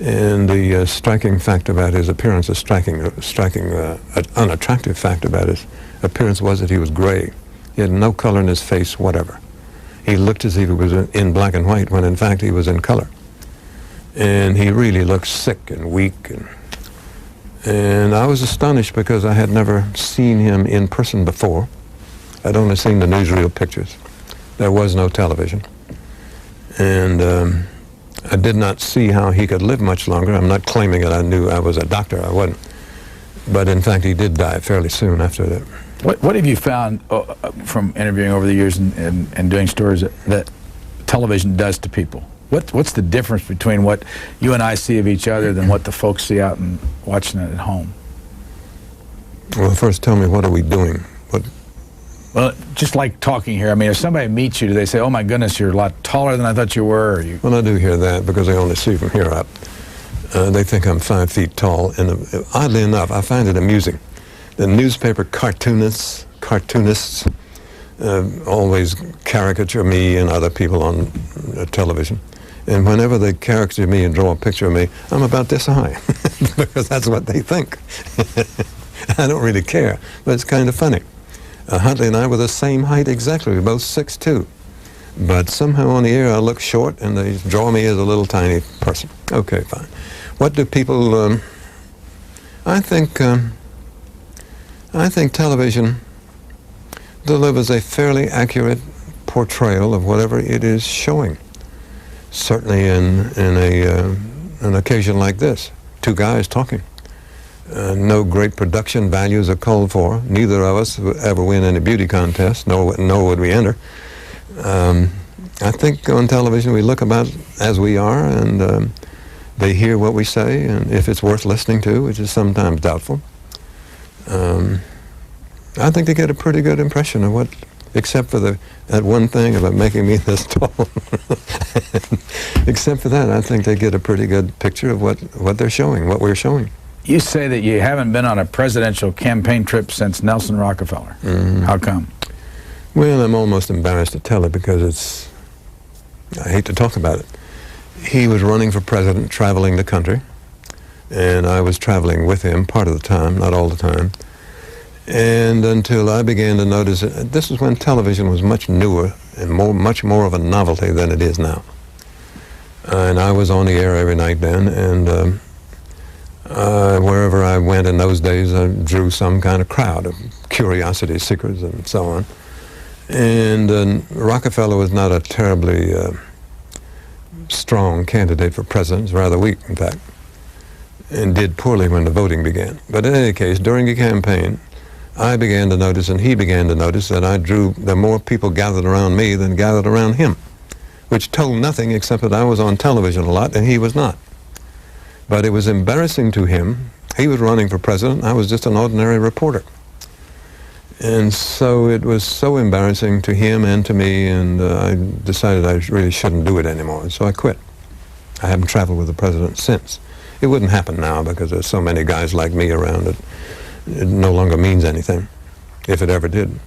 And the striking fact about his appearance, the striking unattractive fact about his appearance was that he was gray. He had no color in his face whatever. He looked as if he was in black and white when in fact he was in color. And he really looked sick and weak. And I was astonished because I had never seen him in person before. I'd only seen the newsreel pictures. There was no television. And I did not see how he could live much longer. I'm not claiming that I knew I was a doctor. I wasn't. But in fact, he did die fairly soon after that. What have you found from interviewing over the years and doing stories that television does to people? What's the difference between what you and I see of each other than what the folks see out and watching it at home? Well, first tell me, what are we doing? Well, just like talking here, I mean, if somebody meets you, do they say, oh my goodness, you're a lot taller than I thought you were? Or you... Well, I do hear that because they only see from here up. They think I'm 5 feet tall. And oddly enough, I find it amusing. The newspaper cartoonists always caricature me and other people on television. And whenever they caricature me and draw a picture of me, I'm about this high because that's what they think. I don't really care, but it's kind of funny. Huntley and I were the same height exactly. We're both 6'2". But somehow on the air I look short and they draw me as a little tiny person. Okay, fine. What do people... I think television delivers a fairly accurate portrayal of whatever it is showing. Certainly in an occasion like this, two guys talking. No great production values are called for. Neither of us would ever win any beauty contest, nor would we enter. I think on television we look about as we are, and they hear what we say, and if it's worth listening to, which is sometimes doubtful. I think they get a pretty good impression of what, except for that one thing about making me this tall. Except for that, I think they get a pretty good picture of what they're showing, what we're showing. You say that you haven't been on a presidential campaign trip since Nelson Rockefeller. How come? Well, I'm almost embarrassed to tell it because I hate to talk about it. He was running for president, traveling the country, and I was traveling with him part of the time, not all the time. And until I began to notice it, this is when television was much newer and much more of a novelty than it is now. And I was on the air every night then, and wherever I went in those days, I drew some kind of crowd of curiosity seekers and so on. And Rockefeller was not a terribly strong candidate for president, rather weak, in fact, and did poorly when the voting began. But in any case, during the campaign, I began to notice, and he began to notice, that there were more people gathered around me than gathered around him, which told nothing except that I was on television a lot and he was not. But it was embarrassing to him. He was running for president. I was just an ordinary reporter. And so it was so embarrassing to him and to me, and I decided I really shouldn't do it anymore. So I quit. I haven't traveled with the president since. It wouldn't happen now because there's so many guys like me around that it no longer means anything, if it ever did.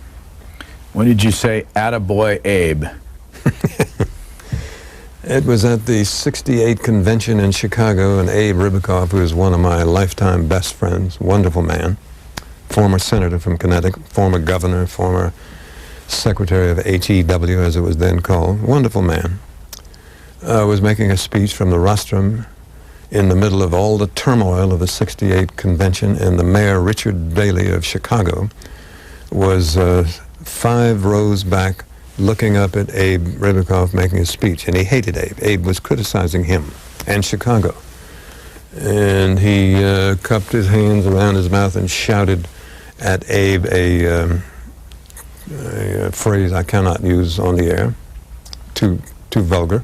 When did you say, "Attaboy, Abe"? It was at the '68 convention in Chicago, and Abe Ribicoff, who is one of my lifetime best friends, wonderful man, former senator from Connecticut, former governor, former secretary of HEW, as it was then called, wonderful man, was making a speech from the rostrum in the middle of all the turmoil of the '68 convention, and the mayor, Richard Daley of Chicago, was 5 rows back looking up at Abe Ribicoff making his speech, and he hated Abe. Abe was criticizing him and Chicago. And he cupped his hands around his mouth and shouted at Abe a phrase I cannot use on the air, too vulgar.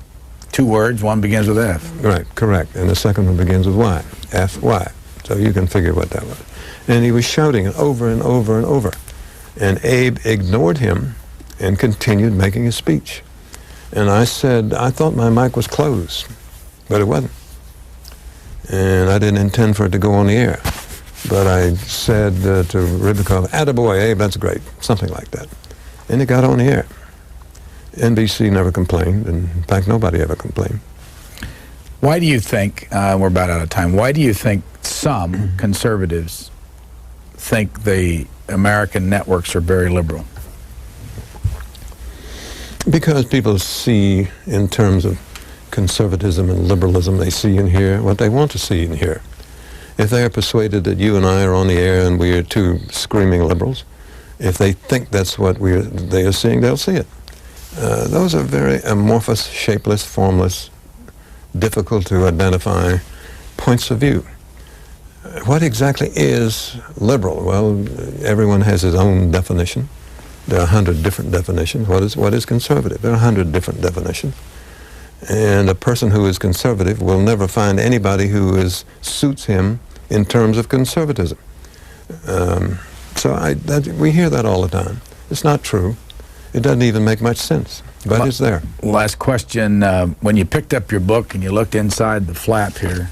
2 words, one begins with F. Right, correct. And the second one begins with Y, F-Y. So you can figure what that was. And he was shouting it over and over and over. And Abe ignored him and continued making his speech. And I said, I thought my mic was closed, but it wasn't. And I didn't intend for it to go on the air. But I said to Ribikov, attaboy, Abe, that's great, something like that. And it got on the air. NBC never complained, and in fact, nobody ever complained. Why do you think, we're about out of time, why do you think some conservatives think the American networks are very liberal? Because people see, in terms of conservatism and liberalism, they see and hear what they want to see and hear. If they are persuaded that you and I are on the air and we are 2 screaming liberals, if they think that's what they are seeing, they'll see it. Those are very amorphous, shapeless, formless, difficult to identify points of view. What exactly is liberal? Well, everyone has his own definition. There are 100 different definitions. What is conservative? There are 100 different definitions. And a person who is conservative will never find anybody who suits him in terms of conservatism. We hear that all the time. It's not true. It doesn't even make much sense, but it's there. Last question. When you picked up your book and you looked inside the flap here,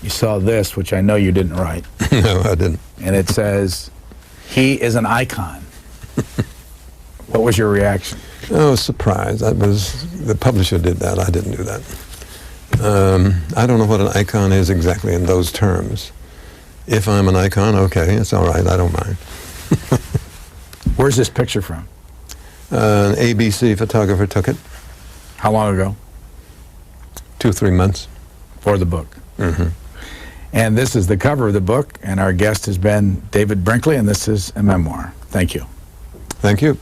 you saw this, which I know you didn't write. No, I didn't. And it says, "He is an icon." What was your reaction? Oh, surprise. The publisher did that. I didn't do that. I don't know what an icon is exactly in those terms. If I'm an icon, okay, it's all right. I don't mind. Where's this picture from? An ABC photographer took it. How long ago? 2, 3 months. For the book. Mm-hmm. And this is the cover of the book, and our guest has been David Brinkley, and this is a memoir. Thank you. Thank you.